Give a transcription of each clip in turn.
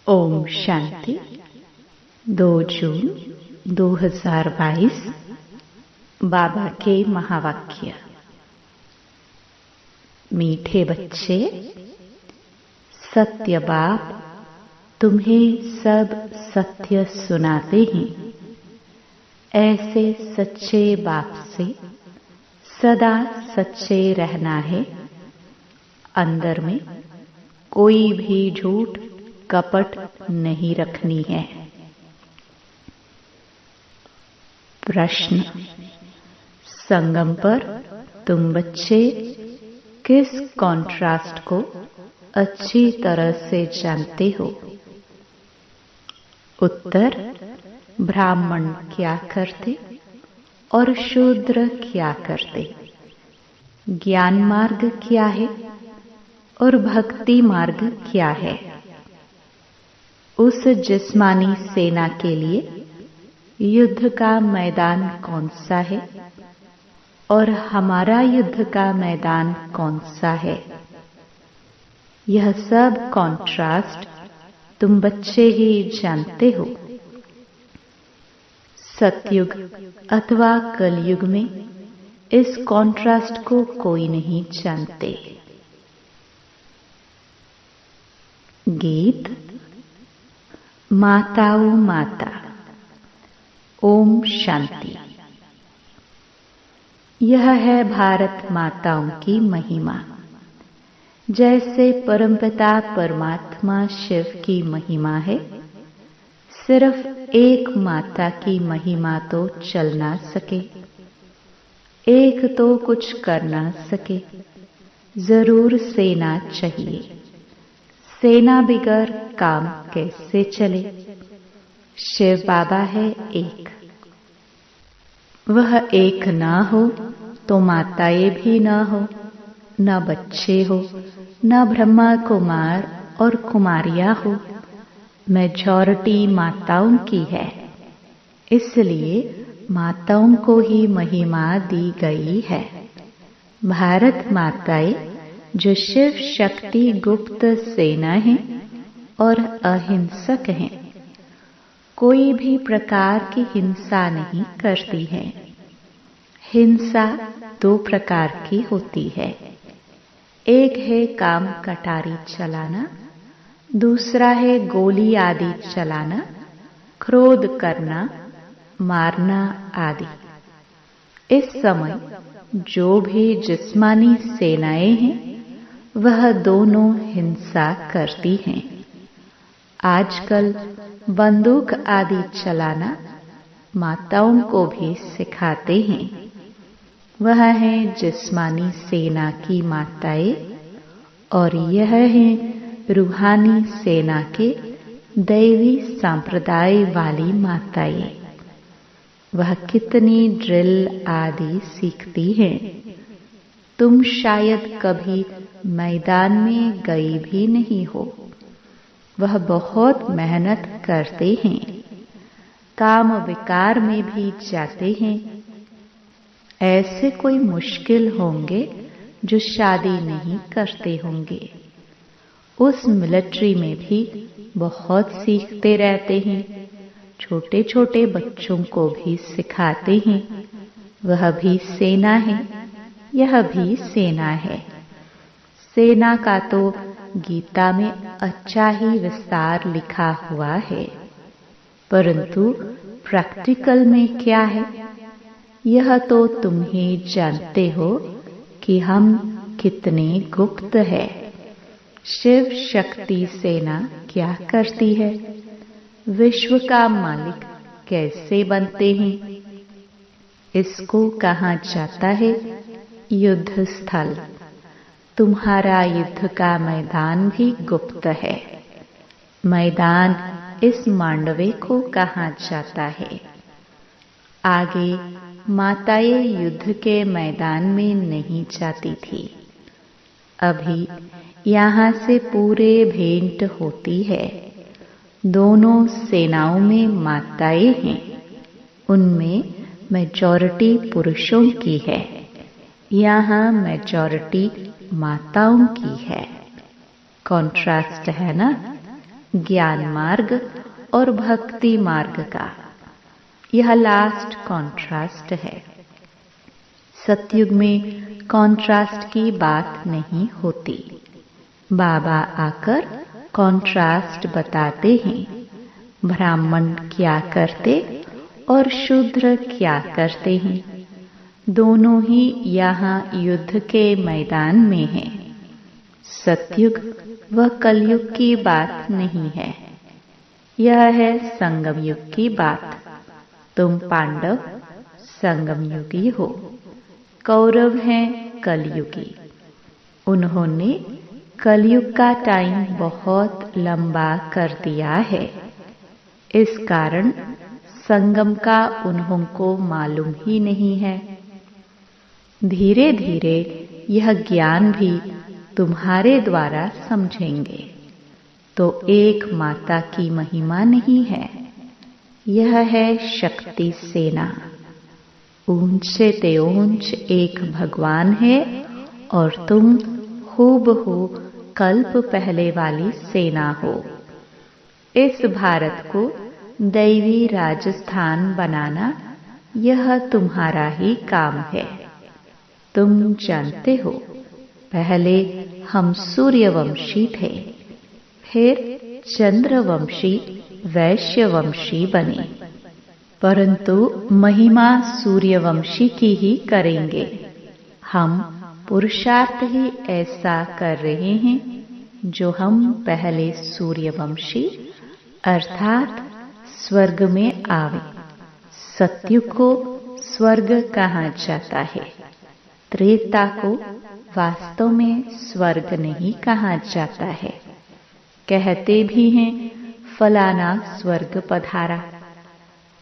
ओम शांति। 2 जून 2022 बाबा के महावाक्य। मीठे बच्चे, सत्य बाप तुम्हें सब सत्य सुनाते हैं। ऐसे सच्चे बाप से सदा सच्चे रहना है। अंदर में कोई भी झूठ कपट नहीं रखनी है। प्रश्न: संगम पर तुम बच्चे किस कॉन्ट्रास्ट को अच्छी तरह से जानते हो? उत्तर: ब्राह्मण क्या करते और शूद्र क्या करते। ज्ञान मार्ग क्या है और भक्ति मार्ग क्या है। उस जिस्मानी सेना के लिए युद्ध का मैदान कौन सा है और हमारा युद्ध का मैदान कौन सा है। यह सब कॉन्ट्रास्ट तुम बच्चे ही जानते हो। सतयुग अथवा कलयुग में इस कॉन्ट्रास्ट को कोई नहीं जानते। गीत। माताओं माता, ओम शांति। यह है भारत माताओं की महिमा। जैसे परमपिता परमात्मा शिव की महिमा है, सिर्फ एक माता की महिमा तो चल ना सके, एक तो कुछ कर ना सके, जरूर सेना चाहिए। सेना बिगर काम कैसे चले। शिव बाबा है एक। वह एक ना हो तो माताएं भी ना हो, न बच्चे हो, न ब्रह्मा कुमार और कुमारियां हो। मेजॉरिटी माताओं की है, इसलिए माताओं को ही महिमा दी गई है। भारत माताएं जो शिव शक्ति गुप्त सेना है और अहिंसक हैं, कोई भी प्रकार की हिंसा नहीं करती है। हिंसा 2 प्रकार की होती है। एक है काम कटारी चलाना, दूसरा है गोली आदि चलाना, क्रोध करना, मारना आदि। इस समय जो भी जिस्मानी सेनाएं हैं, वह दोनों हिंसा करती हैं। आजकल बंदूक आदि चलाना माताओं को भी सिखाते हैं। वह है जिस्मानी सेना की माताएं और यह है रूहानी सेना के दैवी संप्रदाय वाली माताएं। वह कितनी ड्रिल आदि सीखती हैं। तुम शायद कभी मैदान में गई भी नहीं हो। वह बहुत मेहनत करते हैं। काम विकार में भी जाते हैं। ऐसे कोई मुश्किल होंगे जो शादी नहीं करते होंगे। उस मिलिट्री में भी बहुत सीखते रहते हैं। छोटे छोटे बच्चों को भी सिखाते हैं। वह भी सेना है, यह भी सेना है। सेना का तो गीता में अच्छा ही विस्तार लिखा हुआ है, परंतु प्रैक्टिकल में क्या है, यह तो तुम ही जानते हो कि हम कितने गुप्त है। शिव शक्ति सेना क्या करती है, विश्व का मालिक कैसे बनते हैं, इसको कहा जाता है युद्ध स्थल। तुम्हारा युद्ध का मैदान भी गुप्त है। मैदान इस मांडवे को कहा जाता है। आगे माताएं युद्ध के मैदान में नहीं जाती थी। अभी यहाँ से पूरे भेंट होती है। दोनों सेनाओं में माताएं हैं। उनमें मेजॉरिटी पुरुषों की है, यहाँ मेजॉरिटी माताओं की है। कॉन्ट्रास्ट है ना। ज्ञान मार्ग और भक्ति मार्ग का। यह लास्ट कॉन्ट्रास्ट है। सतयुग में कॉन्ट्रास्ट की बात नहीं होती। बाबा आकर कॉन्ट्रास्ट बताते हैं। ब्राह्मण क्या करते और शूद्र क्या करते हैं, दोनों ही यहाँ युद्ध के मैदान में हैं। सतयुग व कलयुग की बात नहीं है, यह है संगम युग की बात। तुम पांडव संगम युगी हो, कौरव हैं कलयुगी। उन्होंने कलयुग का टाइम बहुत लंबा कर दिया है, इस कारण संगम का उन्हों को मालूम ही नहीं है। धीरे धीरे यह ज्ञान भी तुम्हारे द्वारा समझेंगे। तो एक माता की महिमा नहीं है, यह है शक्ति सेना। ऊंच से ऊंच एक भगवान है और तुम हूबहू कल्प पहले वाली सेना हो। इस भारत को दैवी राजस्थान बनाना यह तुम्हारा ही काम है। तुम जानते हो, पहले हम सूर्यवंशी थे, फिर चंद्रवंशी वैश्यवंशी बने, परंतु महिमा सूर्यवंशी की ही करेंगे। हम पुरुषार्थ ही ऐसा कर रहे हैं जो हम पहले सूर्यवंशी अर्थात स्वर्ग में आवे। सतयुग को स्वर्ग कहा जाता है, त्रेता को वास्तव में स्वर्ग नहीं कहा जाता है। कहते भी हैं फलाना स्वर्ग पधारा,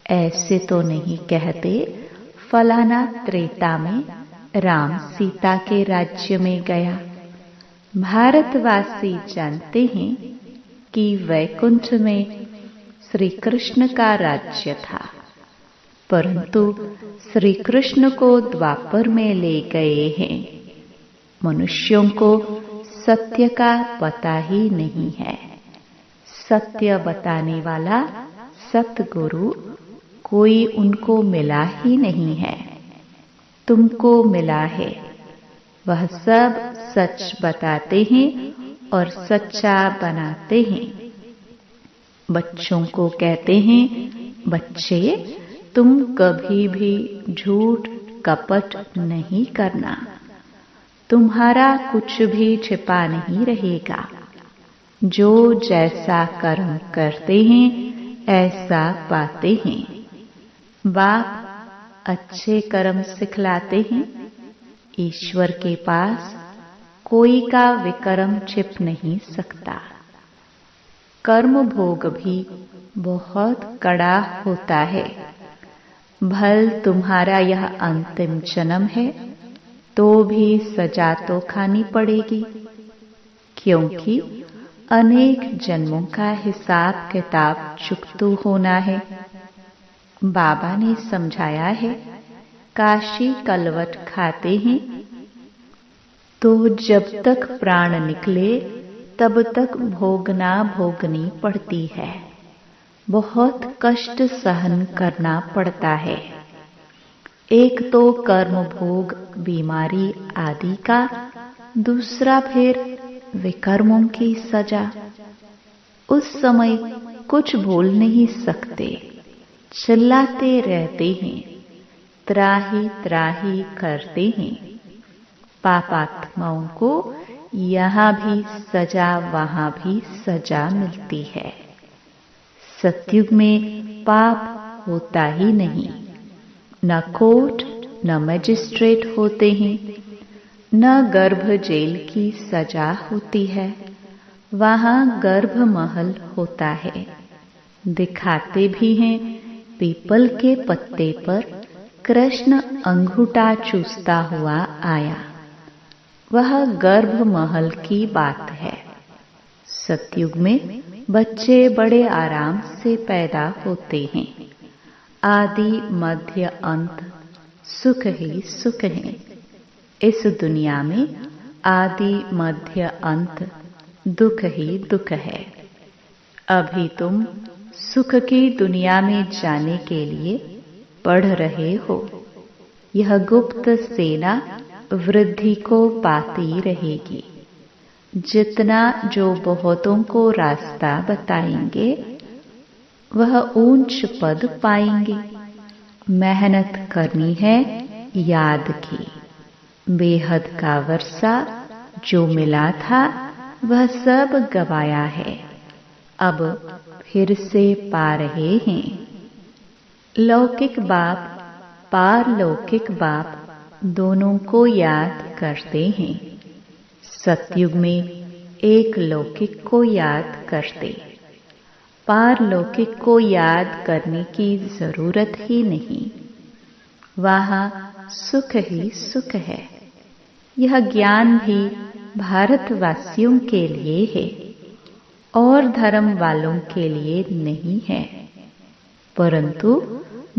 ऐसे तो नहीं कहते फलाना त्रेता में राम सीता के राज्य में गया। भारतवासी जानते हैं कि वैकुंठ में श्री कृष्ण का राज्य था, परंतु श्री कृष्ण को द्वापर में ले गए हैं। मनुष्यों को सत्य का पता ही नहीं है। सत्य बताने वाला सतगुरु कोई उनको मिला ही नहीं है। तुमको मिला है, वह सब सच बताते हैं और सच्चा बनाते हैं। बच्चों को कहते हैं, बच्चे तुम कभी भी झूठ कपट नहीं करना, तुम्हारा कुछ भी छिपा नहीं रहेगा। जो जैसा कर्म करते हैं ऐसा पाते हैं। बाप अच्छे कर्म सिखलाते हैं। ईश्वर के पास कोई का विकर्म छिप नहीं सकता। कर्म भोग भी बहुत कड़ा होता है। भल तुम्हारा यह अंतिम जन्म है तो भी सजा तो खानी पड़ेगी, क्योंकि अनेक जन्मों का हिसाब किताब चुकतू होना है। बाबा ने समझाया है, काशी कलवट खाते हैं तो जब तक प्राण निकले तब तक भोगना भोगनी पड़ती है। बहुत कष्ट सहन करना पड़ता है। एक तो कर्म भोग बीमारी आदि का, दूसरा फिर विकर्मों की सजा। उस समय कुछ बोल नहीं सकते, चिल्लाते रहते हैं, त्राही त्राही करते हैं। पापात्माओं को यहाँ भी सजा वहाँ भी सजा मिलती है। सतयुग में पाप होता ही नहीं। न कोर्ट न मजिस्ट्रेट होते हैं, न गर्भ जेल की सजा होती है। वहाँ गर्भ महल होता है। दिखाते भी हैं पीपल के पत्ते पर कृष्ण अंगूठा चूसता हुआ आया, वह गर्भ महल की बात है। सतयुग में बच्चे बड़े आराम से पैदा होते हैं। आदि मध्य अंत सुख ही सुख है। इस दुनिया में आदि मध्य अंत दुख ही दुख है। अभी तुम सुख की दुनिया में जाने के लिए पढ़ रहे हो। यह गुप्त सेना वृद्धि को पाती रहेगी। जितना जो बहुतों को रास्ता बताएंगे वह ऊंच पद पाएंगे। मेहनत करनी है याद की। बेहद का वर्षा जो मिला था वह सब गवाया है, अब फिर से पा रहे हैं। लौकिक बाप पारलौकिक बाप दोनों को याद करते हैं। सतयुग में एक लौकिक को याद करते, पारलौकिक को याद करने की जरूरत ही नहीं। वहाँ सुख ही सुख है। यह ज्ञान भी भारतवासियों के लिए है और धर्म वालों के लिए नहीं है, परंतु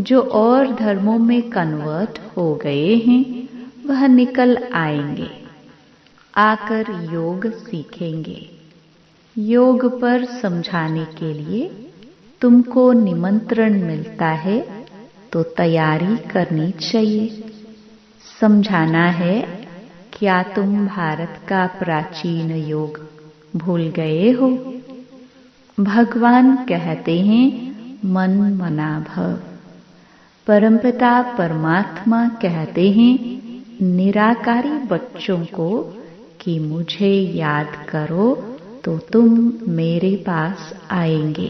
जो और धर्मों में कन्वर्ट हो गए हैं वह निकल आएंगे, आकर योग सीखेंगे। योग पर समझाने के लिए तुमको निमंत्रण मिलता है तो तैयारी करनी चाहिए। समझाना है, क्या तुम भारत का प्राचीन योग भूल गए हो? भगवान कहते हैं मन मना भव। परमपिता परमात्मा कहते हैं निराकारी बच्चों को कि मुझे याद करो तो तुम मेरे पास आएंगे।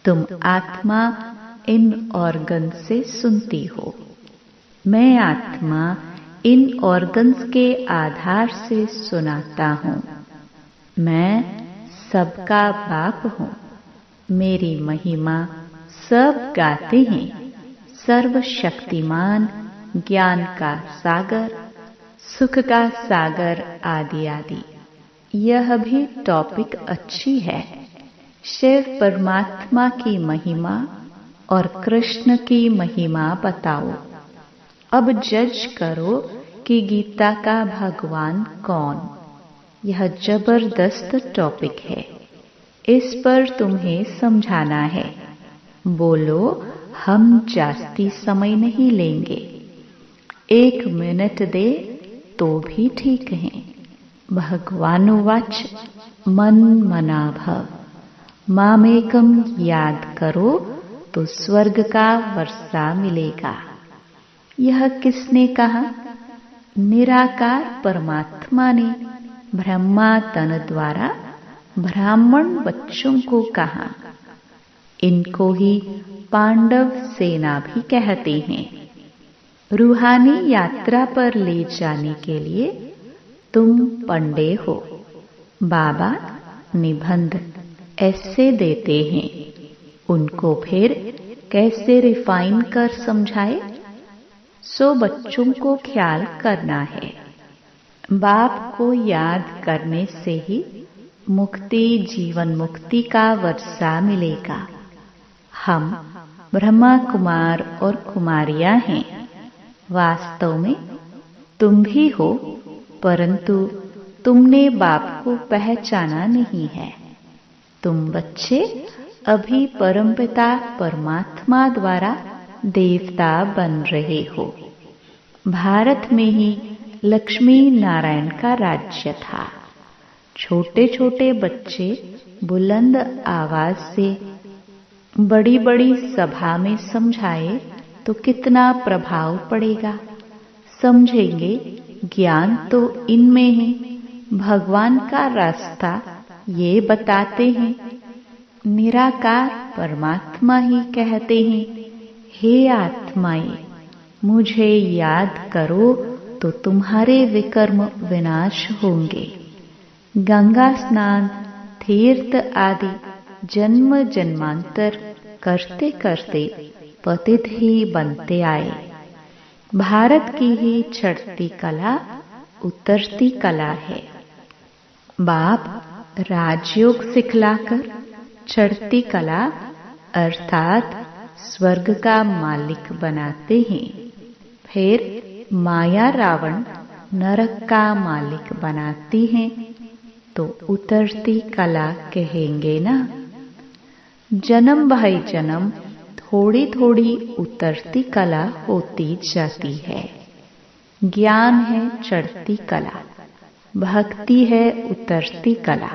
तुम आत्मा इन ऑर्गन से सुनती हो। मैं आत्मा इन ऑर्गन्स के आधार से सुनाता हूँ। मैं सबका बाप हूँ। मेरी महिमा सब गाते हैं। सर्वशक्तिमान, ज्ञान का सागर, सुख का सागर आदि आदि। यह भी टॉपिक अच्छी है। शिव परमात्मा की महिमा और कृष्ण की महिमा बताओ। अब जज करो कि गीता का भगवान कौन। यह जबरदस्त टॉपिक है। इस पर तुम्हें समझाना है। बोलो, हम जास्ती समय नहीं लेंगे। 1 मिनट दे तो भी ठीक है। भगवानुवाच मन मना भव। मामेकम याद करो तो स्वर्ग का वर्षा मिलेगा। यह किसने कहा? निराकार परमात्मा ने ब्रह्मा तन द्वारा ब्राह्मण बच्चों को कहा। इनको ही पांडव सेना भी कहते हैं। रूहानी यात्रा पर ले जाने के लिए तुम पंडे हो। बाबा निबंध ऐसे देते हैं, उनको फिर कैसे रिफाइन कर समझाए? सो बच्चों को ख्याल करना है। बाप को याद करने से ही मुक्ति, जीवन मुक्ति का वर्षा मिलेगा। हम ब्रह्मा कुमार और कुमारियां हैं। वास्तव में तुम भी हो, परंतु तुमने बाप को पहचाना नहीं है। तुम बच्चे अभी परमपिता परमात्मा द्वारा देवता बन रहे हो। भारत में ही लक्ष्मी नारायण का राज्य था। छोटे छोटे बच्चे बुलंद आवाज से बड़ी बड़ी सभा में समझाए तो कितना प्रभाव पड़ेगा। समझेंगे ज्ञान तो इनमें है। भगवान का रास्ता ये बताते हैं। निराकार परमात्मा ही कहते हैं, हे आत्माएं, मुझे याद करो तो तुम्हारे विकर्म विनाश होंगे। गंगा स्नान, तीर्थ आदि जन्म जन्मांतर करते करते पतित ही बनते आए। भारत की ही चढ़ती कला उतरती कला है। बाप राजयोग सिखलाकर चढ़ती कला अर्थात स्वर्ग का मालिक बनाते हैं। फिर माया रावण नरक का मालिक बनाती हैं, तो उतरती कला कहेंगे ना। जन्म भाई जन्म थोड़ी थोड़ी उतरती कला होती जाती है। ज्ञान है चढ़ती कला, भक्ति है उतरती कला।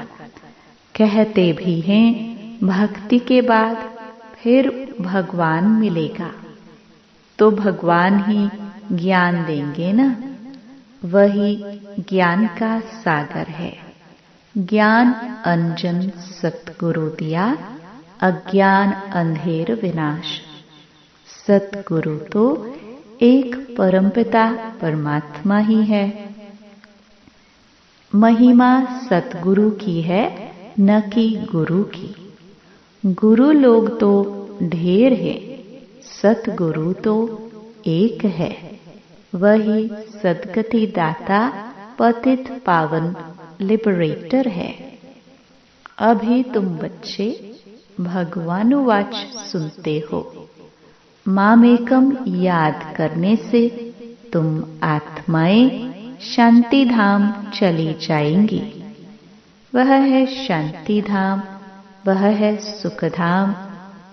कहते भी हैं भक्ति के बाद फिर भगवान मिलेगा, तो भगवान ही ज्ञान देंगे ना। वही ज्ञान का सागर है। ज्ञान अंजन सतगुरु दिया, अज्ञान अंधेर विनाश। सतगुरु तो एक परमपिता परमात्मा ही है। महिमा सतगुरु की है, न कि गुरु की। गुरु लोग तो ढेर है, सतगुरु तो एक है। वही सद्गति दाता, पतित पावन लिबरेटर है। अभी तुम बच्चे भगवानुवाच सुनते हो। मामेकम याद करने से तुम आत्माएं शांति धाम चली जाएंगी। वह है शांति धाम, वह है सुख धाम,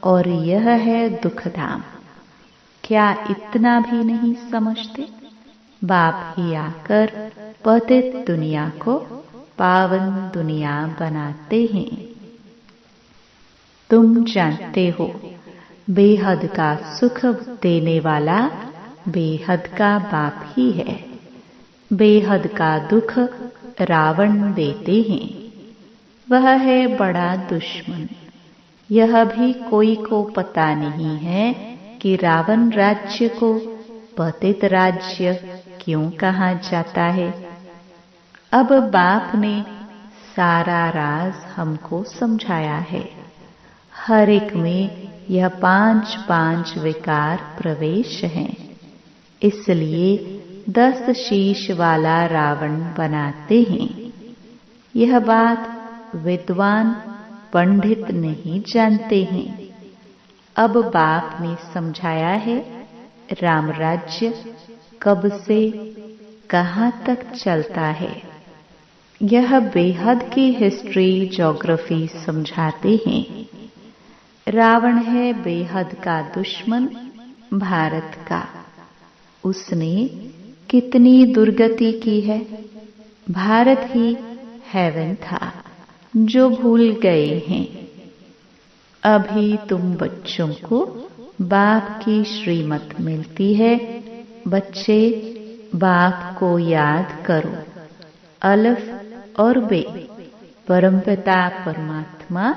और यह है दुख धाम। क्या इतना भी नहीं समझते? बाप ही आकर पतित दुनिया को पावन दुनिया बनाते हैं। तुम जानते हो बेहद का सुख देने वाला बेहद का बाप ही है। बेहद का दुख रावण देते हैं। वह है बड़ा दुश्मन। यह भी कोई को पता नहीं है कि रावण राज्य को पतित राज्य क्यों कहा जाता है। अब बाप ने सारा राज हमको समझाया है। हर एक में यह 5 विकार प्रवेश हैं। इसलिए 10 शीश वाला रावण बनाते हैं। यह बात विद्वान पंडित नहीं जानते हैं। अब बाप ने समझाया है राम राज्य कब से कहाँ तक चलता है। यह बेहद की हिस्ट्री ज्योग्राफी समझाते हैं। रावण है बेहद का दुश्मन भारत का। उसने कितनी दुर्गति की है। भारत ही हेवन था जो भूल गए हैं। अभी तुम बच्चों को बाप की श्रीमत मिलती है। बच्चे बाप को याद करो। अलफ और बे, परमपिता परमात्मा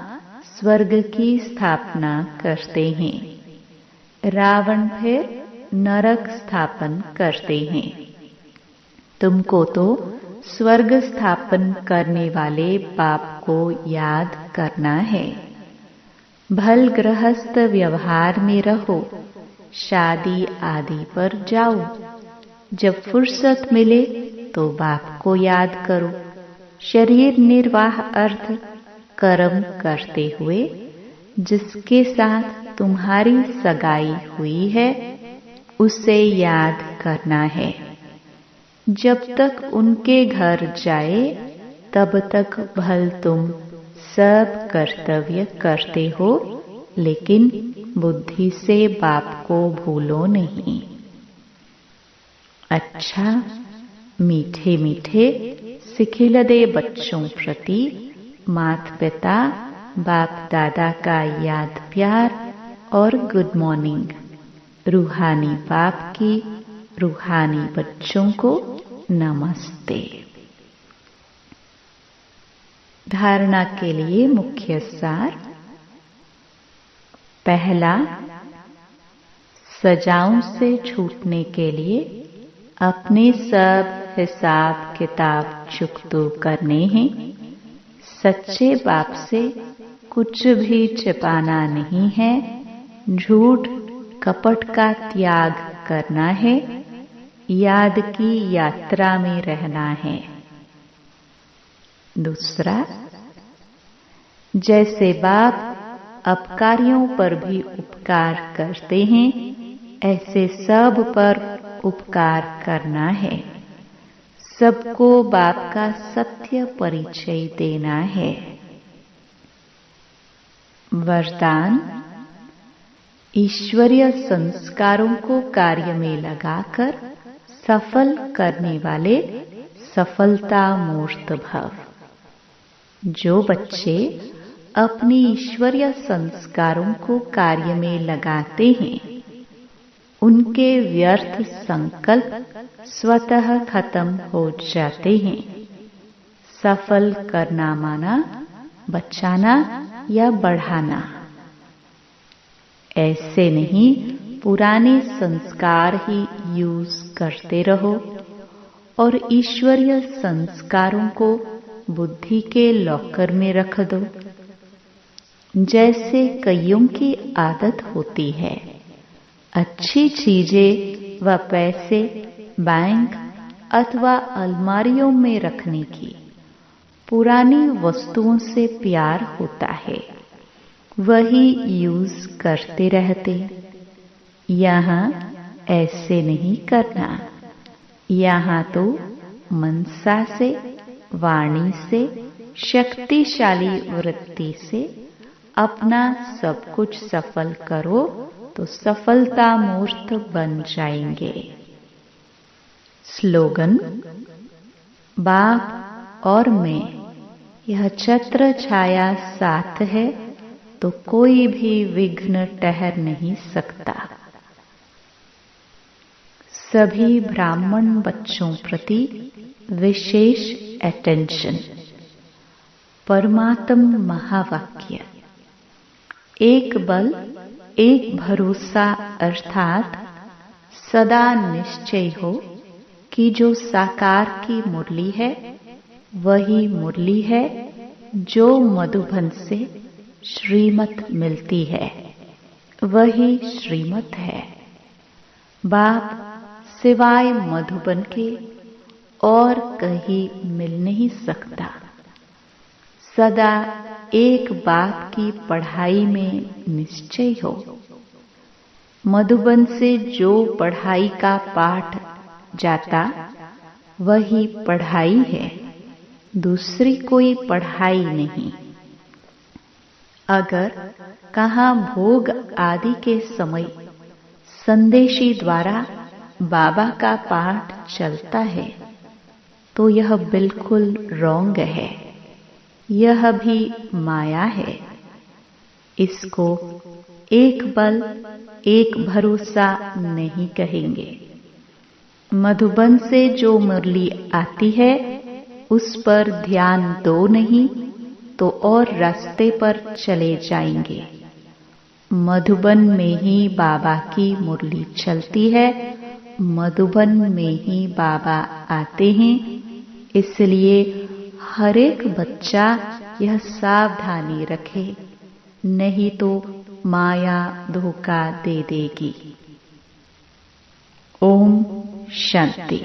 स्वर्ग की स्थापना करते हैं। रावण फिर नरक स्थापन करते हैं। तुमको तो स्वर्ग स्थापन करने वाले बाप को याद करना है। भल गृहस्थ व्यवहार में रहो। शादी आदि पर जाओ। जब फुर्सत मिले तो बाप को याद करो। शरीर निर्वाह अर्थ कर्म करते हुए जिसके साथ तुम्हारी सगाई हुई है उसे याद करना है। जब तक उनके घर जाए तब तक भल तुम सब कर्तव्य करते हो, लेकिन बुद्धि से बाप को भूलो नहीं। अच्छा, मीठे मीठे सिखिलदे बच्चों प्रति माता पिता बाप दादा का याद प्यार और गुड मॉर्निंग। रूहानी बाप की रूहानी बच्चों को नमस्ते। धारणा के लिए मुख्य सार। पहला, सजाओं से छूटने के लिए अपने सब हिसाब किताब चुकतो करने हैं। सच्चे बाप से कुछ भी छिपाना नहीं है। झूठ कपट का त्याग करना है। याद की यात्रा में रहना है। दूसरा, जैसे बाप अपकारियों पर भी उपकार करते हैं, ऐसे सब पर उपकार करना है। सबको बाप का सत्य परिचय देना है। वरदान। ईश्वरीय संस्कारों को कार्य में लगाकर सफल करने वाले सफलता मूर्त भव। जो बच्चे अपने ईश्वरीय संस्कारों को कार्य में लगाते हैं, उनके व्यर्थ संकल्प स्वतः खत्म हो जाते हैं। सफल करना माना बचाना या बढ़ाना। ऐसे नहीं पुराने संस्कार ही यूज करते रहो और ईश्वरीय संस्कारों को बुद्धि के लॉकर में रख दो। जैसे कईयों की आदत होती है अच्छी चीजें व पैसे बैंक अथवा अलमारियों में रखने की, पुरानी वस्तुओं से प्यार होता है, वही यूज करते रहते। यहाँ ऐसे नहीं करना। यहाँ तो मनसा से, वाणी से, शक्तिशाली वृत्ति से अपना सब कुछ सफल करो तो सफलता मूर्त बन जाएंगे। स्लोगन। बाप और मैं, यह छत्र छाया साथ है तो कोई भी विघ्न ठहर नहीं सकता। सभी ब्राह्मण बच्चों प्रति विशेष अटेंशन। परमात्म महावाक्य। एक बल एक भरोसा, अर्थात सदा निश्चय हो कि जो साकार की मुरली है वही मुरली है जो मधुबन से श्रीमत मिलती है, वही श्रीमत है। बाप सिवाय मधुबन के और कहीं मिल नहीं सकता। सदा एक बात की पढ़ाई में निश्चय हो। मधुबन से जो पढ़ाई का पाठ जाता वही पढ़ाई है, दूसरी कोई पढ़ाई नहीं। अगर कहाँ भोग आदि के समय संदेशी द्वारा बाबा का पाठ चलता है तो यह बिल्कुल रॉन्ग है, यह भी माया है। इसको एक बल एक भरोसा नहीं कहेंगे। मधुबन से जो मुरली आती है उस पर ध्यान दो नहीं तो और रास्ते पर चले जाएंगे। मधुबन में ही बाबा की मुरली चलती है, मधुबन में ही बाबा आते हैं। इसलिए हर एक बच्चा यह सावधानी रखे, नहीं तो माया धोखा दे देगी। ओम शांति।